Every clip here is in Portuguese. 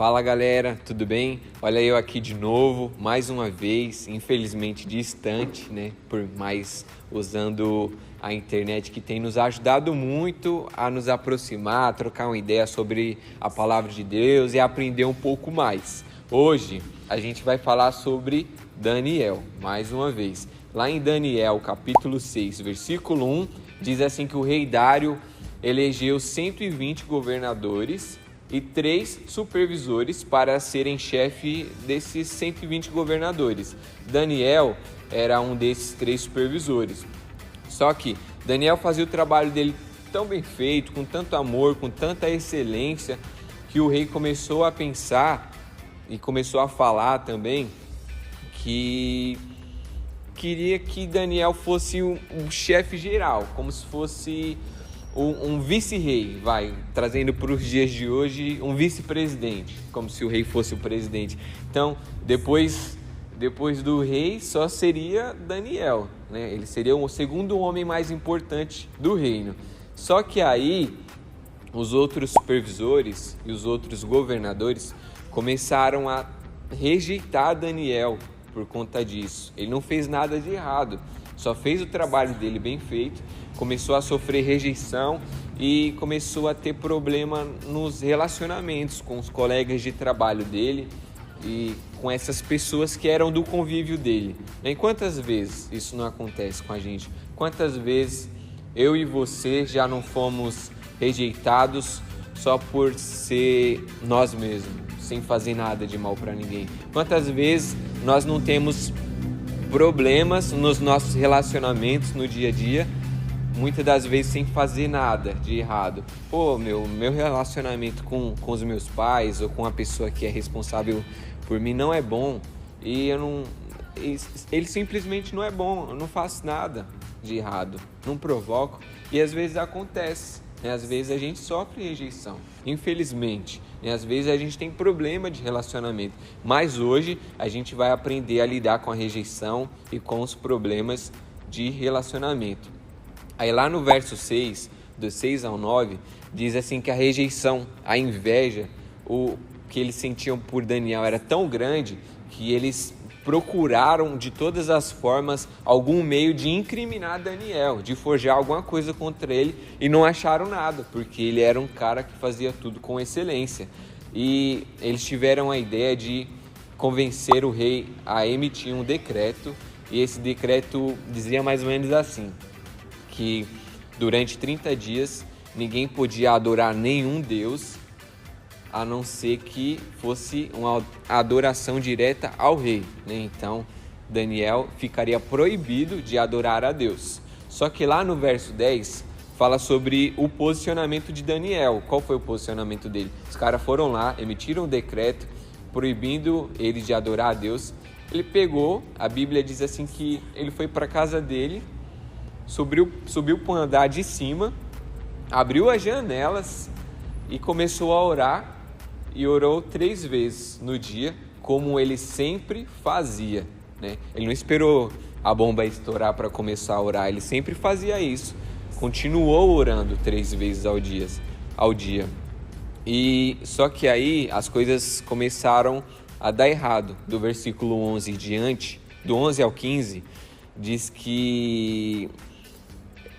Fala galera, tudo bem? Olha eu aqui de novo, mais uma vez, infelizmente distante, né? Por mais usando a internet que tem nos ajudado muito a nos aproximar, a trocar uma ideia sobre a palavra de Deus e aprender um pouco mais. Hoje a gente vai falar sobre Daniel, mais uma vez. Lá em Daniel, capítulo 6, versículo 1, diz assim que o rei Dário elegeu 120 governadores e 3 supervisores para serem chefe desses 120 governadores. Daniel era um desses 3 supervisores. Só que Daniel fazia o trabalho dele tão bem feito, com tanto amor, com tanta excelência, que o rei começou a pensar e começou a falar também que queria que Daniel fosse um chefe geral, como se fosse um vice-rei, trazendo para os dias de hoje um vice-presidente, como se o rei fosse o presidente. Então, depois do rei, só seria Daniel, né? Ele seria o segundo homem mais importante do reino. Só que aí, os outros supervisores e os outros governadores começaram a rejeitar Daniel por conta disso. Ele não fez nada de errado, só fez o trabalho dele bem feito, começou a sofrer rejeição e começou a ter problema nos relacionamentos com os colegas de trabalho dele e com essas pessoas que eram do convívio dele. E quantas vezes isso não acontece com a gente? Quantas vezes eu e você já não fomos rejeitados só por ser nós mesmos, sem fazer nada de mal para ninguém? Quantas vezes nós não temos problemas nos nossos relacionamentos no dia a dia, muitas das vezes sem fazer nada de errado? Meu relacionamento com os meus pais ou com a pessoa que é responsável por mim não é bom e ele simplesmente não é bom, eu não faço nada de errado, não provoco, e às vezes acontece, né? Às vezes a gente sofre rejeição, infelizmente, né? Às vezes a gente tem problema de relacionamento, mas hoje a gente vai aprender a lidar com a rejeição e com os problemas de relacionamento. Aí lá no verso 6, do 6 ao 9, diz assim que a rejeição, a inveja, o que eles sentiam por Daniel era tão grande que eles procuraram de todas as formas algum meio de incriminar Daniel, de forjar alguma coisa contra ele, e não acharam nada, porque ele era um cara que fazia tudo com excelência. E eles tiveram a ideia de convencer o rei a emitir um decreto, e esse decreto dizia mais ou menos assim, que durante 30 dias ninguém podia adorar nenhum deus, a não ser que fosse uma adoração direta ao rei, né? Então, Daniel ficaria proibido de adorar a Deus. Só que lá no verso 10, fala sobre o posicionamento de Daniel. Qual foi o posicionamento dele? Os caras foram lá, emitiram um decreto, proibindo ele de adorar a Deus. Ele pegou, a Bíblia diz assim que ele foi para a casa dele, subiu para o andar de cima, abriu as janelas e começou a orar, e orou 3 vezes no dia, como ele sempre fazia, né? Ele não esperou a bomba estourar para começar a orar, ele sempre fazia isso, continuou orando 3 vezes ao dia. E só que aí as coisas começaram a dar errado. Do versículo 11 em diante, do 11 ao 15, diz que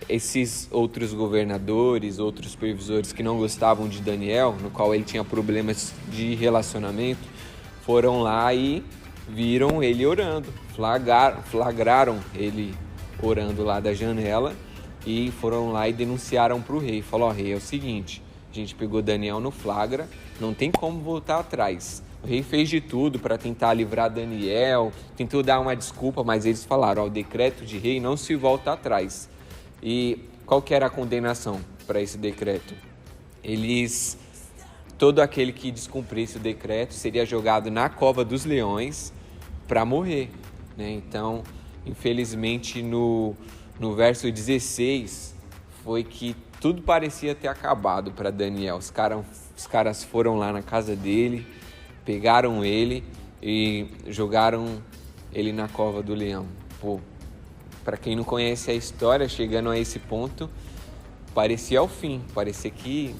esses outros governadores, outros supervisores que não gostavam de Daniel, no qual ele tinha problemas de relacionamento, foram lá e viram ele orando, flagraram ele orando lá da janela e foram lá e denunciaram para o rei. Falou: rei, é o seguinte, a gente pegou Daniel no flagra, não tem como voltar atrás. O rei fez de tudo para tentar livrar Daniel, tentou dar uma desculpa, mas eles falaram: o decreto de rei não se volta atrás. E qual que era a condenação para esse decreto? Todo aquele que descumprisse o decreto seria jogado na cova dos leões para morrer, né? Então, infelizmente, no verso 16, foi que tudo parecia ter acabado para Daniel. Os caras foram lá na casa dele, pegaram ele e jogaram ele na cova do leão. Para quem não conhece a história, chegando a esse ponto, parecia o fim, parecia que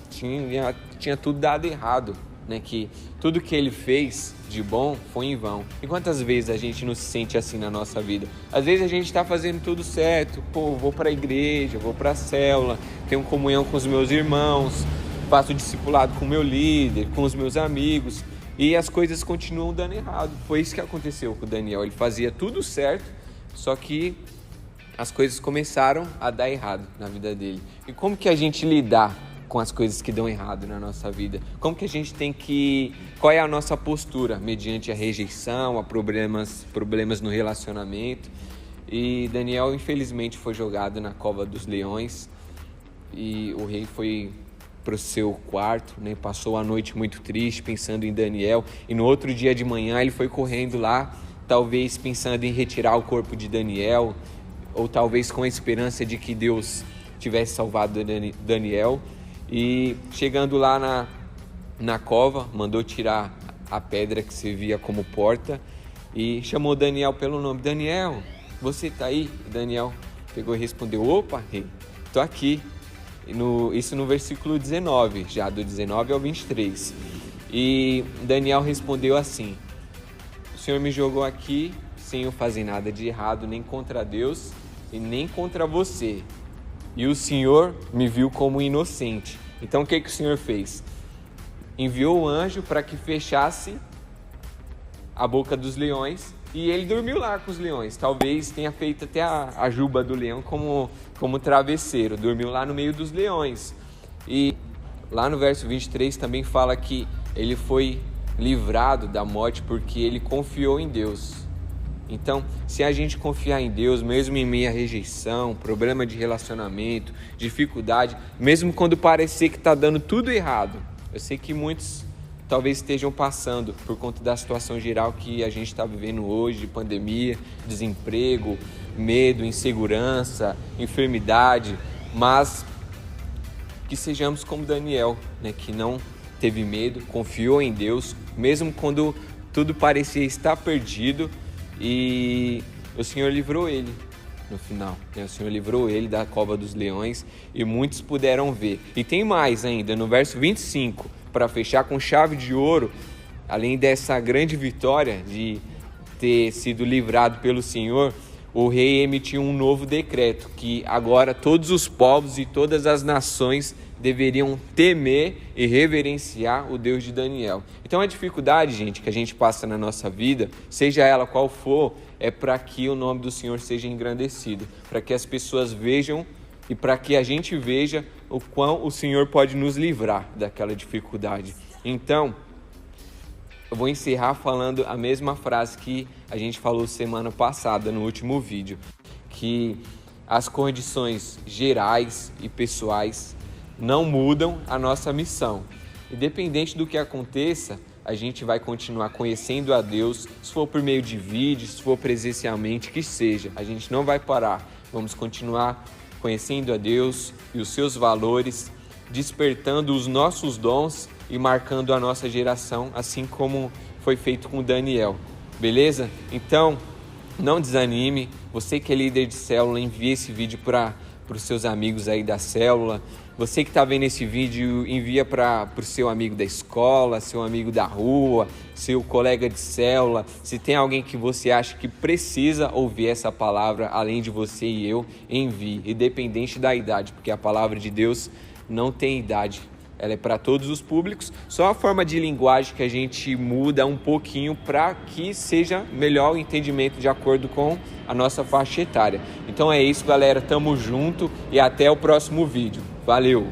tinha tudo dado errado né, que tudo que ele fez de bom foi em vão. E quantas vezes a gente não se sente assim na nossa vida? Às vezes a gente está fazendo tudo certo, vou para a igreja, vou para a célula, tenho comunhão com os meus irmãos, faço discipulado com o meu líder, com os meus amigos, e as coisas continuam dando errado. Foi isso que aconteceu com o Daniel. Ele fazia tudo certo, só que as coisas começaram a dar errado na vida dele. E como que a gente lidar com as coisas que dão errado na nossa vida? Como que a gente qual é a nossa postura mediante a rejeição, a problemas no relacionamento? E Daniel, infelizmente, foi jogado na cova dos leões, e o rei foi para o seu quarto, né? Passou a noite muito triste pensando em Daniel, e no outro dia de manhã ele foi correndo lá, talvez pensando em retirar o corpo de Daniel, ou talvez com a esperança de que Deus tivesse salvado Daniel. E chegando lá na cova, mandou tirar a pedra que servia como porta e chamou Daniel pelo nome. Daniel, você está aí? E Daniel pegou e respondeu, opa, rei, estou aqui. Isso no versículo 19, já do 19 ao 23. E Daniel respondeu assim, o Senhor me jogou aqui sem eu fazer nada de errado, nem contra Deus e nem contra você. E o Senhor me viu como inocente. Então o que o Senhor fez? Enviou o anjo para que fechasse a boca dos leões, e ele dormiu lá com os leões. Talvez tenha feito até a juba do leão como travesseiro. Dormiu lá no meio dos leões. E lá no verso 23 também fala que ele foi livrado da morte porque ele confiou em Deus. Então, se a gente confiar em Deus, mesmo em meio à rejeição, problema de relacionamento, dificuldade, mesmo quando parecer que está dando tudo errado, eu sei que muitos talvez estejam passando por conta da situação geral que a gente está vivendo hoje, de pandemia, desemprego, medo, insegurança, enfermidade, mas que sejamos como Daniel, né, que não teve medo, confiou em Deus, mesmo quando tudo parecia estar perdido, e o Senhor livrou ele no final, né? O Senhor livrou ele da cova dos leões e muitos puderam ver. E tem mais ainda, no verso 25, para fechar com chave de ouro, além dessa grande vitória de ter sido livrado pelo Senhor, o rei emitiu um novo decreto, que agora todos os povos e todas as nações deveriam temer e reverenciar o Deus de Daniel. Então a dificuldade, gente, que a gente passa na nossa vida, seja ela qual for, é para que o nome do Senhor seja engrandecido, para que as pessoas vejam e para que a gente veja o quão o Senhor pode nos livrar daquela dificuldade. Então, eu vou encerrar falando a mesma frase que a gente falou semana passada no último vídeo, que as condições gerais e pessoais não mudam a nossa missão. Independente do que aconteça, a gente vai continuar conhecendo a Deus, se for por meio de vídeo, se for presencialmente, que seja. A gente não vai parar, vamos continuar conhecendo a Deus e os seus valores, despertando os nossos dons e marcando a nossa geração, assim como foi feito com Daniel. Beleza? Então, não desanime. Você que é líder de célula, envie esse vídeo para os seus amigos aí da célula. Você que está vendo esse vídeo, envia para o seu amigo da escola, seu amigo da rua, seu colega de célula. Se tem alguém que você acha que precisa ouvir essa palavra, além de você e eu, envie, independente da idade, porque a palavra de Deus não tem idade. Ela é para todos os públicos, só a forma de linguagem que a gente muda um pouquinho para que seja melhor o entendimento de acordo com a nossa faixa etária. Então é isso, galera, tamo junto e até o próximo vídeo. Valeu!